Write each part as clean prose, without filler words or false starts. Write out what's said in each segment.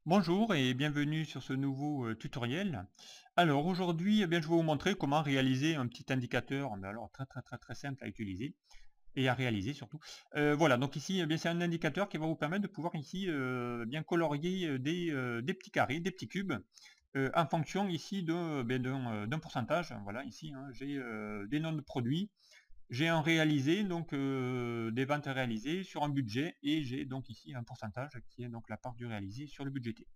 Bonjour et bienvenue sur ce nouveau tutoriel. Alors aujourd'hui, je vais vous montrer comment réaliser un petit indicateur, mais alors très simple à utiliser et à réaliser surtout. Voilà, donc ici, c'est un indicateur qui va vous permettre de pouvoir ici bien colorier des petits carrés, des petits cubes, en fonction ici d'un pourcentage. Voilà, ici j'ai des noms de produits. J'ai un réalisé, donc des ventes réalisées sur un budget, et j'ai donc ici un pourcentage qui est donc la part du réalisé sur le budgété.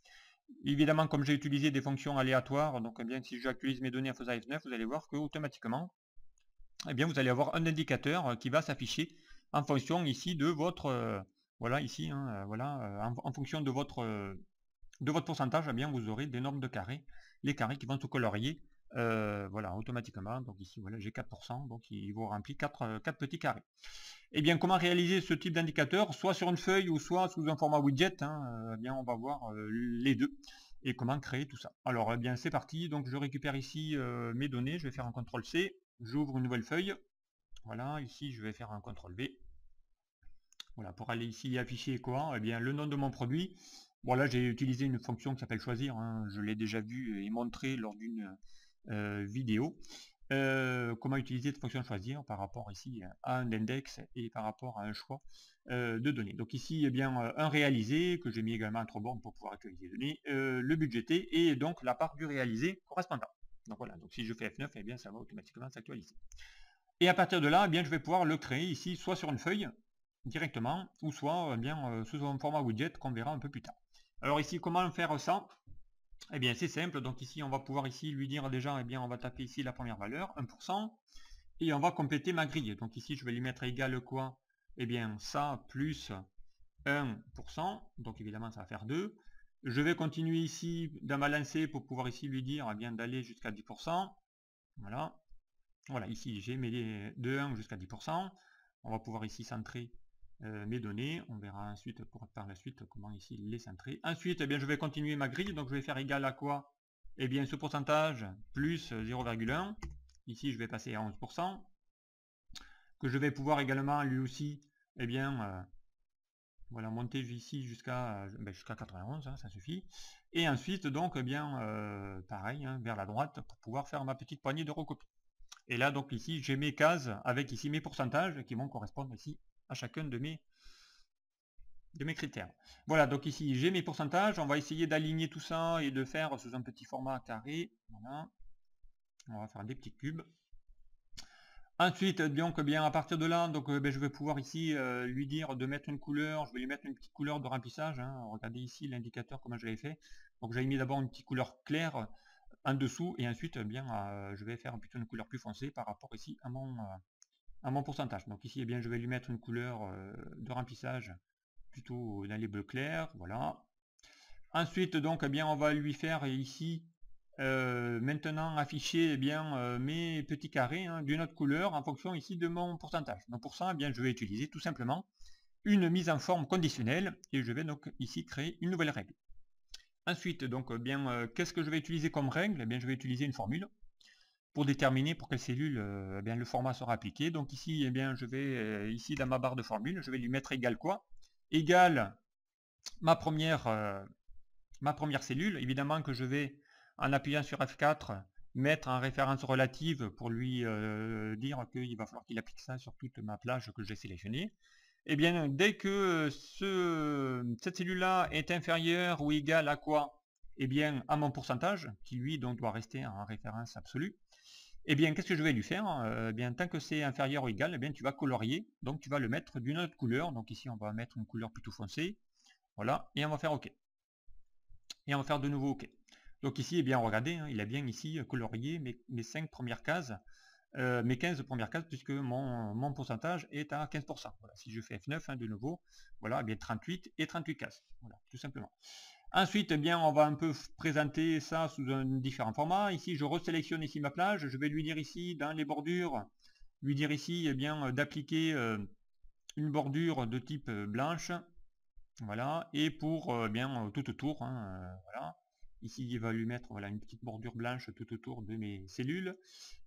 Évidemment, comme j'ai utilisé des fonctions aléatoires, donc si j'actualise mes données en faisant F9, vous allez voir que automatiquement, vous allez avoir un indicateur qui va s'afficher en fonction ici de votre, voilà ici, en fonction de votre pourcentage, vous aurez des nombres de carrés, les carrés qui vont se colorier, voilà, automatiquement. Donc ici, voilà, j'ai 4%, donc il vous remplit 4 petits carrés. Et bien, comment réaliser ce type d'indicateur, soit sur une feuille ou soit sous un format widget, on va voir les deux et comment créer tout ça. Alors, c'est parti. Donc, je récupère ici mes données. Je vais faire un CTRL-C. J'ouvre une nouvelle feuille. Voilà, ici, je vais faire un CTRL-V. Voilà, pour aller ici afficher quoi? Le nom de mon produit. Bon, là, j'ai utilisé une fonction qui s'appelle choisir. Je l'ai déjà vu et montré lors d'une vidéo. Comment utiliser cette fonction choisir par rapport ici à un index et par rapport à un choix de données. Donc ici, un réalisé que j'ai mis également entre bornes pour pouvoir actualiser les données, le budgété et donc la part du réalisé correspondant. Donc voilà, donc si je fais F9, ça va automatiquement s'actualiser. Et à partir de là, je vais pouvoir le créer ici, soit sur une feuille directement, ou soit sous un format widget qu'on verra un peu plus tard. Alors ici, comment faire ça? C'est simple. Donc ici, on va pouvoir ici lui dire déjà, on va taper ici la première valeur, 1%, et on va compléter ma grille. Donc ici, je vais lui mettre égal quoi? Ça plus 1%, donc évidemment, ça va faire 2. Je vais continuer ici dans ma lancée pour pouvoir ici lui dire d'aller jusqu'à 10%. Voilà. Voilà, ici j'ai mes de 1 jusqu'à 10%. On va pouvoir ici centrer mes données. On verra ensuite par la suite comment ici les centrer. Ensuite, je vais continuer ma grille. Donc je vais faire égal à quoi? Ce pourcentage plus 0,1. Ici, je vais passer à 11%. Que je vais pouvoir également lui aussi, voilà, monter ici jusqu'à 91, ça suffit. Et ensuite, donc, pareil, vers la droite pour pouvoir faire ma petite poignée de recopie. Et là, donc ici, j'ai mes cases avec ici mes pourcentages qui vont correspondre ici à chacun de mes critères. Voilà, donc ici, j'ai mes pourcentages. On va essayer d'aligner tout ça et de faire sous un petit format carré. Voilà. On va faire des petits cubes. Ensuite, à partir de là, donc, je vais pouvoir ici lui dire de mettre une couleur. Je vais lui mettre une petite couleur de remplissage. Regardez ici l'indicateur, comment je l'ai fait. Donc, j'avais mis d'abord une petite couleur claire en dessous et ensuite, je vais faire plutôt une couleur plus foncée par rapport ici à mon pourcentage. Donc ici, je vais lui mettre une couleur de remplissage plutôt dans les bleus clairs. Voilà. Ensuite, donc, on va lui faire ici maintenant afficher mes petits carrés d'une autre couleur en fonction ici de mon pourcentage. Donc pour ça, je vais utiliser tout simplement une mise en forme conditionnelle et je vais donc ici créer une nouvelle règle. Ensuite, donc, qu'est-ce que je vais utiliser comme règle? Je vais utiliser une formule pour déterminer pour quelle cellule le format sera appliqué. Donc ici, je vais ici dans ma barre de formule, je vais lui mettre égal quoi? Égal ma première cellule. Évidemment que je vais, en appuyant sur F4, mettre en référence relative pour lui dire qu'il va falloir qu'il applique ça sur toute ma plage que j'ai sélectionnée. Dès que cette cellule-là est inférieure ou égale à quoi? À mon pourcentage, qui lui donc doit rester en référence absolue. Qu'est-ce que je vais lui faire? Tant que c'est inférieur ou égal, tu vas colorier, donc tu vas le mettre d'une autre couleur. Donc ici, on va mettre une couleur plutôt foncée. Voilà, et on va faire OK. Et on va faire de nouveau OK. Donc ici, regardez, il a bien ici colorié mes 5 premières cases, mes 15 premières cases, puisque mon pourcentage est à 15%. Voilà, si je fais F9 de nouveau, voilà, 38 et 38 cases. Voilà, tout simplement. Ensuite, on va un peu présenter ça sous un différent format. Ici, je resélectionne ici ma plage. Je vais lui dire ici, dans les bordures, lui dire ici, d'appliquer une bordure de type blanche. Voilà. Et pour tout autour, voilà. Ici, il va lui mettre voilà, une petite bordure blanche tout autour de mes cellules.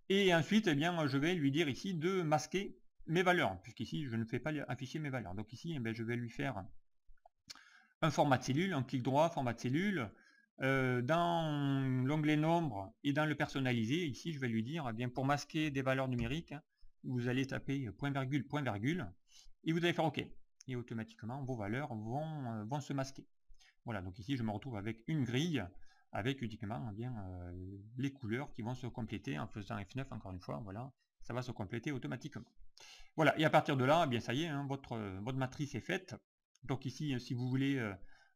Et ensuite, je vais lui dire ici de masquer mes valeurs, puisqu'ici, je ne fais pas afficher mes valeurs. Donc ici, je vais lui faire un format de cellule, un clic droit, format de cellule. Dans l'onglet nombre et dans le personnalisé, ici je vais lui dire, eh bien, pour masquer des valeurs numériques, vous allez taper point virgule, et vous allez faire OK. Et automatiquement, vos valeurs vont se masquer. Voilà, donc ici je me retrouve avec une grille, avec uniquement bien, les couleurs qui vont se compléter en faisant F9, encore une fois, voilà, ça va se compléter automatiquement. Voilà, et à partir de là, eh bien ça y est, hein, votre matrice est faite. Donc ici, si vous voulez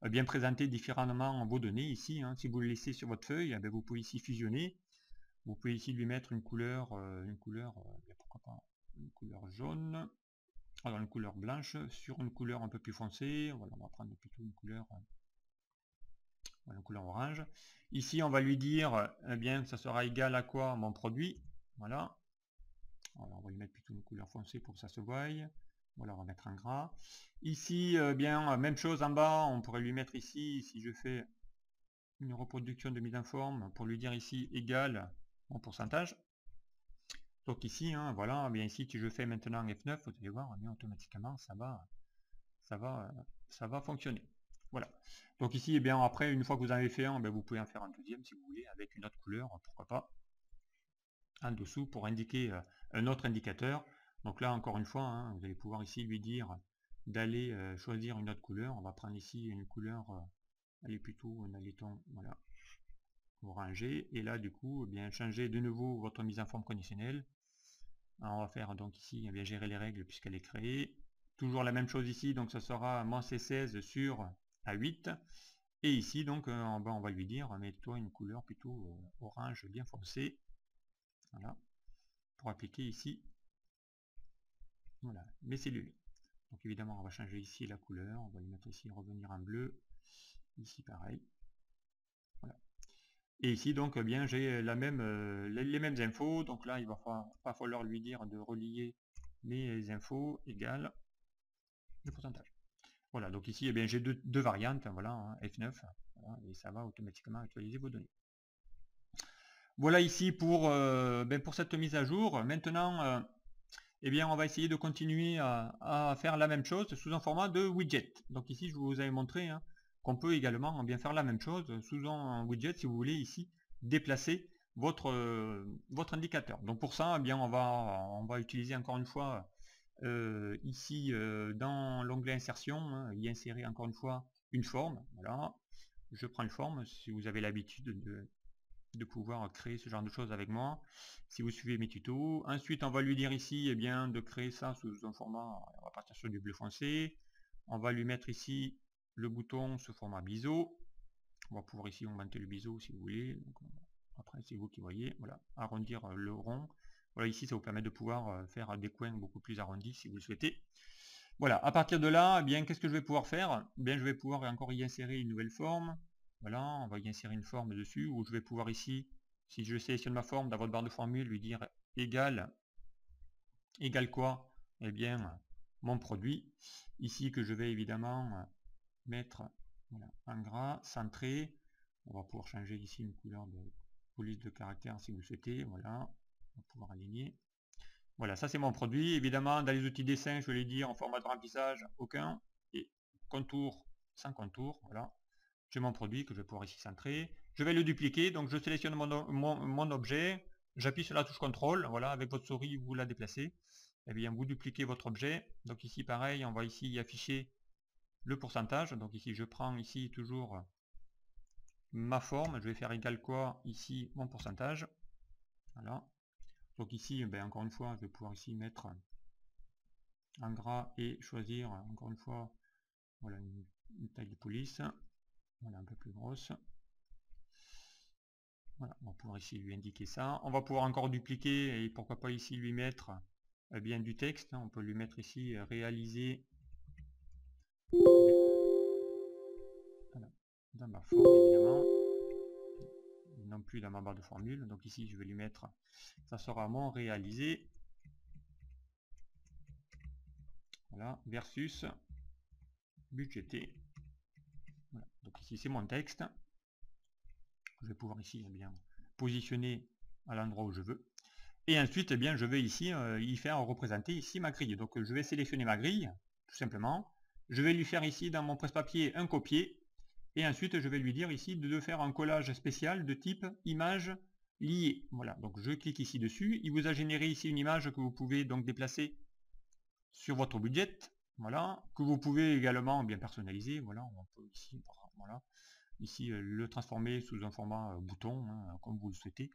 bien présenter différemment vos données, ici, hein, si vous le laissez sur votre feuille, eh bien, vous pouvez ici fusionner. Vous pouvez ici lui mettre une couleur, pourquoi pas, une couleur jaune, alors une couleur blanche sur une couleur un peu plus foncée. Voilà, on va prendre plutôt une couleur orange. Ici, on va lui dire, eh bien, ça sera égal à quoi mon produit. Voilà. Alors, on va lui mettre plutôt une couleur foncée pour que ça se voie. Voilà, on va mettre un gras. Ici, bien, même chose en bas, on pourrait lui mettre ici, si je fais une reproduction de mise en forme, pour lui dire ici égal mon pourcentage. Donc ici, hein, voilà, bien ici, si je fais maintenant F9, vous allez voir, bien, automatiquement, ça va fonctionner. Voilà. Donc ici, eh bien, après, une fois que vous en avez fait un, ben, vous pouvez en faire un deuxième si vous voulez, avec une autre couleur, pourquoi pas, en dessous pour indiquer un autre indicateur. Donc là, encore une fois, hein, vous allez pouvoir ici lui dire d'aller choisir une autre couleur. On va prendre ici une couleur, elle est plutôt un laiton, voilà, orangé. Et là, du coup, eh bien, changer de nouveau votre mise en forme conditionnelle. Alors, on va faire donc ici, eh bien, gérer les règles puisqu'elle est créée. Toujours la même chose ici, donc ça sera moins C16 sur A8. Et ici, donc, en bas, on va lui dire, mets-toi une couleur plutôt orange bien foncé. Voilà, pour appliquer ici, voilà, mes cellules. Donc évidemment, on va changer ici la couleur, on va lui mettre ici revenir en bleu, ici pareil. Voilà. Et ici, donc, eh bien, j'ai la même, les mêmes infos. Donc là, il va pas falloir lui dire de relier mes infos égales le pourcentage. Voilà, donc ici, eh bien, j'ai deux variantes, voilà, hein, F9, voilà, et ça va automatiquement actualiser vos données. Voilà ici pour cette mise à jour. Maintenant, eh bien, on va essayer de continuer à faire la même chose sous un format de widget. Donc ici, je vous avais montré hein, qu'on peut également bien faire la même chose sous un widget si vous voulez ici déplacer votre indicateur. Donc pour ça, eh bien, on va utiliser encore une fois ici dans l'onglet insertion, hein, y insérer encore une fois une forme. Voilà, je prends une forme si vous avez l'habitude de pouvoir créer ce genre de choses avec moi si vous suivez mes tutos. Ensuite, on va lui dire ici eh bien, de créer ça sous un format, on va partir sur du bleu foncé. On va lui mettre ici le bouton sous format biseau. On va pouvoir ici augmenter le biseau si vous voulez. Donc, après, c'est vous qui voyez. Voilà, arrondir le rond. Voilà, ici, ça vous permet de pouvoir faire des coins beaucoup plus arrondis si vous le souhaitez. Voilà, à partir de là, eh bien, qu'est-ce que je vais pouvoir faire? Eh bien, je vais pouvoir encore y insérer une nouvelle forme. Voilà, on va y insérer une forme dessus, où je vais pouvoir ici, si je sélectionne ma forme dans votre barre de formule, lui dire égal quoi? Eh bien, mon produit. Ici, que je vais évidemment mettre voilà, en gras, centré. On va pouvoir changer ici une couleur de police de caractère si vous le souhaitez. Voilà, on va pouvoir aligner. Voilà, ça c'est mon produit. Évidemment, dans les outils dessin, je vais dire en format de remplissage, aucun. Et contour, sans contour. Voilà. J'ai mon produit que je vais pouvoir ici centrer. Je vais le dupliquer, donc je sélectionne mon objet, j'appuie sur la touche CTRL, voilà, avec votre souris vous la déplacez, et bien vous dupliquez votre objet. Donc ici pareil, on va ici afficher le pourcentage. Donc ici je prends ici toujours ma forme, je vais faire égal quoi ici mon pourcentage. Voilà. Donc ici, ben, encore une fois, je vais pouvoir ici mettre en gras et choisir encore une fois voilà, une taille de police. Voilà, un peu plus grosse. Voilà, on va pouvoir ici lui indiquer ça. On va pouvoir encore dupliquer et pourquoi pas ici lui mettre bien du texte. On peut lui mettre ici réaliser voilà, dans ma forme évidemment, non plus dans ma barre de formule. Donc ici je vais lui mettre, ça sera mon réalisé. Voilà, versus budgété. Voilà. Donc ici c'est mon texte. Je vais pouvoir ici eh bien, positionner à l'endroit où je veux. Et ensuite, eh bien, je vais ici y faire représenter ici ma grille. Donc je vais sélectionner ma grille, tout simplement. Je vais lui faire ici dans mon presse-papier un copier. Et ensuite, je vais lui dire ici de faire un collage spécial de type image liée. Voilà, donc je clique ici dessus. Il vous a généré ici une image que vous pouvez donc déplacer sur votre budget. Voilà, que vous pouvez également bien personnaliser. Voilà, on peut ici, voilà, ici le transformer sous un format bouton, hein, comme vous le souhaitez.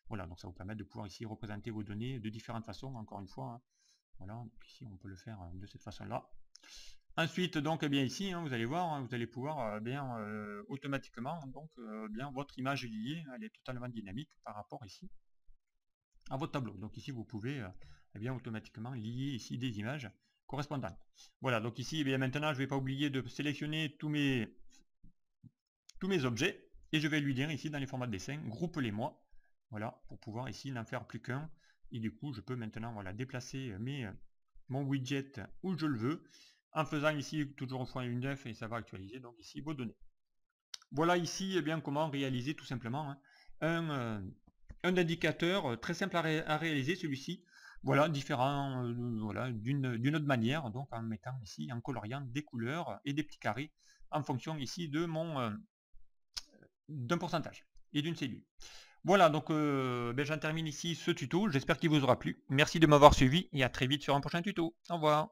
Voilà, donc ça vous permet de pouvoir ici représenter vos données de différentes façons, encore une fois. Hein. Voilà, donc ici on peut le faire de cette façon-là. Ensuite, donc, eh bien ici, hein, vous allez voir, hein, vous allez pouvoir automatiquement, donc, bien votre image liée, elle est totalement dynamique par rapport ici à votre tableau. Donc ici, vous pouvez eh bien automatiquement lier ici des images correspondantes. Voilà, donc ici, eh bien maintenant, je ne vais pas oublier de sélectionner tous mes objets et je vais lui dire ici dans les formats de dessin, groupe-les-moi. Voilà, pour pouvoir ici n'en faire plus qu'un. Et du coup, je peux maintenant voilà, déplacer mon widget où je le veux, en faisant ici toujours au point .9 et ça va actualiser donc ici vos données. Voilà ici bien comment réaliser tout simplement un indicateur très simple à réaliser celui-ci. Voilà, différent voilà, d'une autre manière, donc en mettant ici, en coloriant des couleurs et des petits carrés en fonction ici de d'un pourcentage et d'une cellule. Voilà, donc j'en termine ici ce tuto. J'espère qu'il vous aura plu. Merci de m'avoir suivi et à très vite sur un prochain tuto. Au revoir.